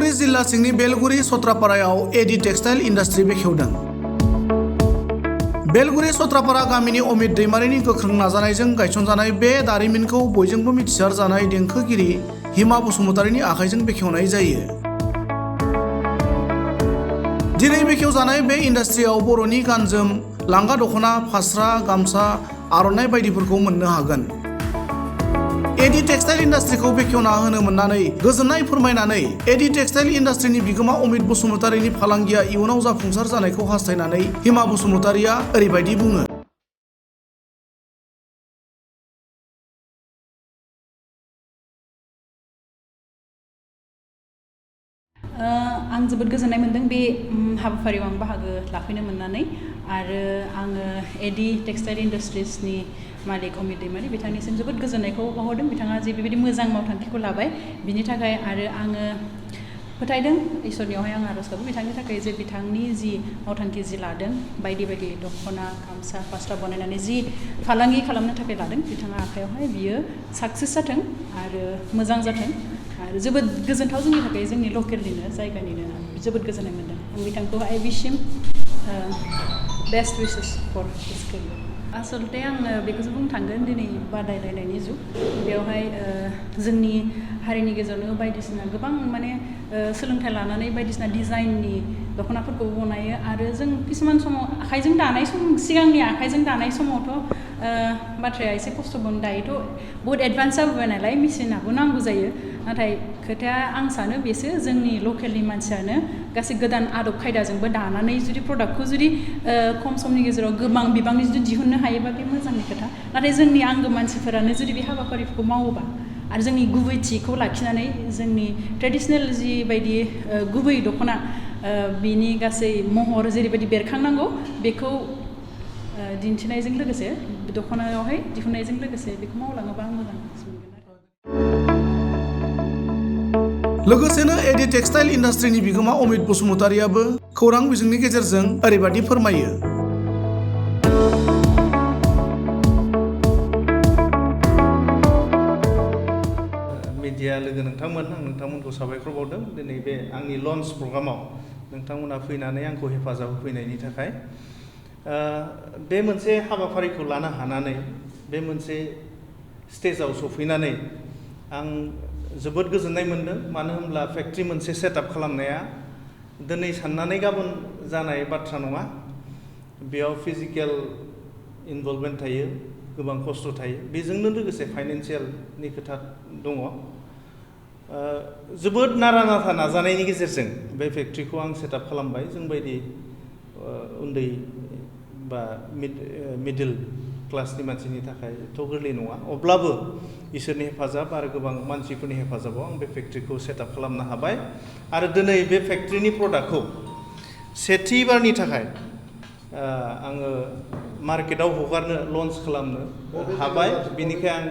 उदालगुरि जिल्ला सिंनि बेलगुरि सत्रापारायाव A.D textile industry बेखेवदों। बेलगुरि सत्रापारा गामिनि अमित दैमारिनि गोख्रों नाजानायजों गायसनजानाय बे दारिमिनखौ बयजोंबो मिथिसार जानाय देंखोगिरि हिमा बसुमतारीनि आखाइजों बेखेवनाय जायो। दिनै बेखेवजानाय बे इन्डास्ट्रियाव बर'नि गानजोम, लांगा दख'ना, फास्रा, गामसा, आर'नाइ बायदिफोरखौ मोननो हागोन। A.D टेक्सटाइल इन्डास्ट्रीखौ बेखेवना होनो मोननानै गोजोननाय फोरमायनानै A.D टेक्सटाइल इन्डास्ट्रीनि बिगोमा अमित बसुमतारीनि फालांगिया इयुनाव जाफुंसार जानायखौ हास्थायनानै हिमा बसुमतारीया ओरैबायदि बुङो। आं जोबोद गोजोननाय मोनदों बे हाबाफारियाव आं बाहागो लाफैनो मोननानै आरो आङो A.D टेक्सटाइल इन्डास्ट्रिसनि मालिक अमित दैमारि बिथांनिसिम जोबोद गोजोननायखौ बावहरदों। बिथाङा जे बेबायदि मोजां मावथांखिखौ लाबाय बिनि थाखाय आरो आङो फोथायदों इसोरनियावहाय आं आरज गाबो बिथांनि थाखाय जे बिथांनि जि मावथांखि जि लादों बायदि बायदि दख'ना, गामसा, फास्रा बनायनानै जि फालांगि खालामनो थाखाय लादों बिथाङा आखायावहाय बियो साक्सेस जाथों आरो मोजां जाथों आरो जोबोद गोजोनथाव जोंनि थाखाय जोंनि लकेलनिनो जायगानिनो जोबोद गोजोननाय मोनदों। आं बिथांखौ I wish him best wishes for his career। आसलते आङो बेखौसो बुंनो थांगोन दिनै बादायलायनायनि जुग बेवहाय जोंनि हारिनि गेजेरावनो बायदिसिना गोबां माने सोलोंथाइ लानानै बायदिसिना डिजाइननि दख'नाफोरखौ बनायो आरो जों किसुमान समाव आखाइजों दानाय सिगांनि आखाइजों दानाय समावथ' बाथ्राया एसे खस्थ'मोन दायोथ' बहुत एडभान्स जाबोबाय नालाय मेसिनाबो नांगौ जायो नाथाय खोथाया आं सानो बेसो जोंनि लकेलनि मानसियानो गासै गोदान आदब खायदाजोंबो दानानै जुदि प्रडाक्टखौ जुदि खम समनि गेजेराव गोबां बिबांनि जुदि दिहुननो हायोबा बे मोजांनि खोथा नाथाय जोंनि आंगो मानसिफोरानो जुदि बे हाबाफारिफोरखौ मावोबा आरो जोंनि गुबैथिखौ लाखिनानै जोंनि ट्रेडिसनेल जिबायदि गुबै दख'ना बिनि गासै महर जेरैबायदि बेरखांनांगौ बेखौ दिन्थिनायजों लोगोसे दख'नायावहाय दिहुननायजों लोगोसे बेखौ मावलाङोबा आं मोजां मोनगोन। लोगोसेनो A.D टेक्सटाइल इन्डास्ट्रीनि बिगोमा अमित बसुमतारीयाबो खौरां बिजोंनि गेजेरजों ओरैबायदि फोरमायो। मिडिया लोगो नोंथांमोन आं नोंथांमोनखौ साबायखर बावदों दिनै बे आंनि लन्च प्रग्रामाव नोंथांमोना फैनानै आंखौ हेफाजाब होफैनायनि थाखाय बे मोनसे हाबाफारिखौ लानो हानानै बे मोनसे स्टेजाव सफैनानै आं जोबोद गोजोननाय मोनदों मानो होनब्ला फेक्ट्रि मोनसे सेटआप खालामनाया दिनै साननानै गाबोन जानाय बाथ्रा नङा बेयाव फिजिकेल इनभल्भमेन्ट थायो गोबां खस्थ' थायो बेजोंनो लोगोसे फाइनान्सियेलनि खोथा दङ जोबोद नारा नाथा नाजानायनि गेजेरजों बे फेक्ट्रिखौ आं सेटआप खालामबाय जोंबायदि उन्दै बा मिडिल क्लासनि मानसिनि थाखायथ' गोरलै नङा अब्लाबो इसोरनि हेफाजाब आरो गोबां मानसिफोरनि हेफाजाबाव आं बे फेक्ट्रिखौ सेटआप खालामनो हाबाय आरो दिनै बे फेक्ट्रिनि प्रडाक्टखौ सेथिबारनि थाखाय आङो मार्केटाव हगारनो लन्च खालामनो हाबाय बिनिखाय आं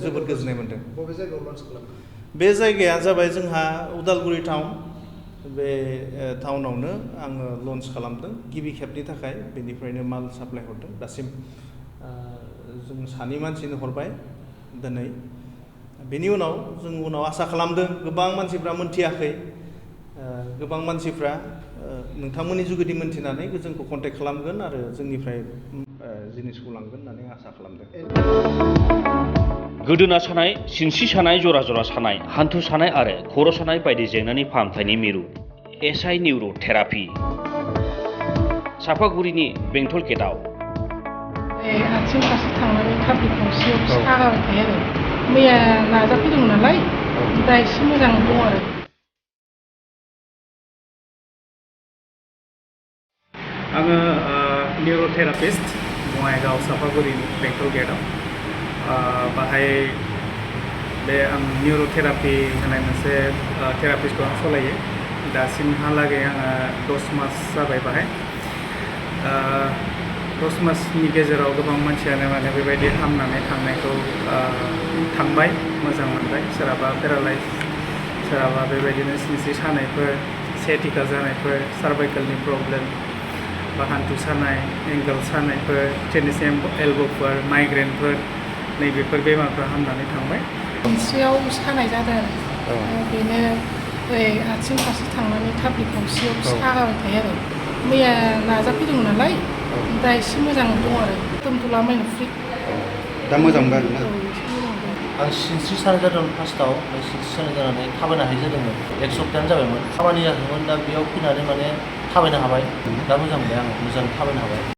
जोबोद गोजोननाय मोनदों। बबे जायगायाव लन्च खालामदों? बे जायगाया जाबाय जोंहा उदालगुरि टाउन बे टाउनावनो आङो लन्च खालामदों गिबि खेबनि थाखाय बेनिफ्रायनो माल साप्लाय हरदों दासिम जों सानै मानसिनो हरबाय दिनै बेनि उनाव जों उनाव आसा खालामदों गोबां मानसिफ्रा मोनथियाखै गोबां मानसिफ्रा नोंथांमोननि जुगेदि मोनथिनानै जोंखौ कन्टेक्ट खालामगोन आरो जोंनिफ्राय जिनिसखौ लांगोन होननानै आसा खालामदों। गोदोना सानाय, सिनस्रि सानाय, जरा जरा सानाय, हान्थु सानाय आरो खर' सानाय बायदि जेंनानि फाहामथायनि मिरु SI निउर' थेरापि सापागुरिनि बेंटल गेटआव आथिं फारसे थांनानै थाब्लिट गंसेयाव सागाबाय थायो आरो मैया नाजाफैदोंमोन नालाय दा एसे मोजां दं आरो आङो निउर'थेरापिस्ट बङाइगाव सापागुरि बेंटल गेटआव बाहाय बे आं निउर'थेरापि होनाय मोनसे थेरापिखौ आं सालायो दासिमहालागै आङो 10 मास जाबाय बाहाय 10 मासनि गेजेराव गोबां मानसियानो माने बेबायदि हामनानै थांनायखौ थांबाय मोजां मोनबाय सोरहाबा पेरालाइज सोरहाबा बेबायदिनो सिनस्रि सानायफोर सेटिका जानायफोर सार्भाइकेलनि प्रब्लेम बा हान्थु सानाय एंगल सानायफोर टेनिस एल्ब'फोर माइग्रेनफोर नैबेफोर बेमारफ्रा हामनानै थांबाय। सिनस्रियाव सानाय जादों बेनो आथिं फारसे थांनानै थाफ्लि खावसेयाव सागाबाय थायो आरो मैया नाजाफैदोंमोन नालाय दा एसे मोजां दं आरो दोनथ'ला माइना फ्रि दा मोजां मोनबाय आरोना एसे मोजां दं आं सिनस्रि सानाय जादोंमोन फार्स्टआव सिनस्रि सानाय जानानै थाबायनो हायि जादोंमोन 1 सप्तायानो जाबायमोन खामानि जादोंमोन दा बेयाव फैनानै माने थाबायनो हाबाय दा मोजां मोनबाय आं मोजां थाबायनो हाबाय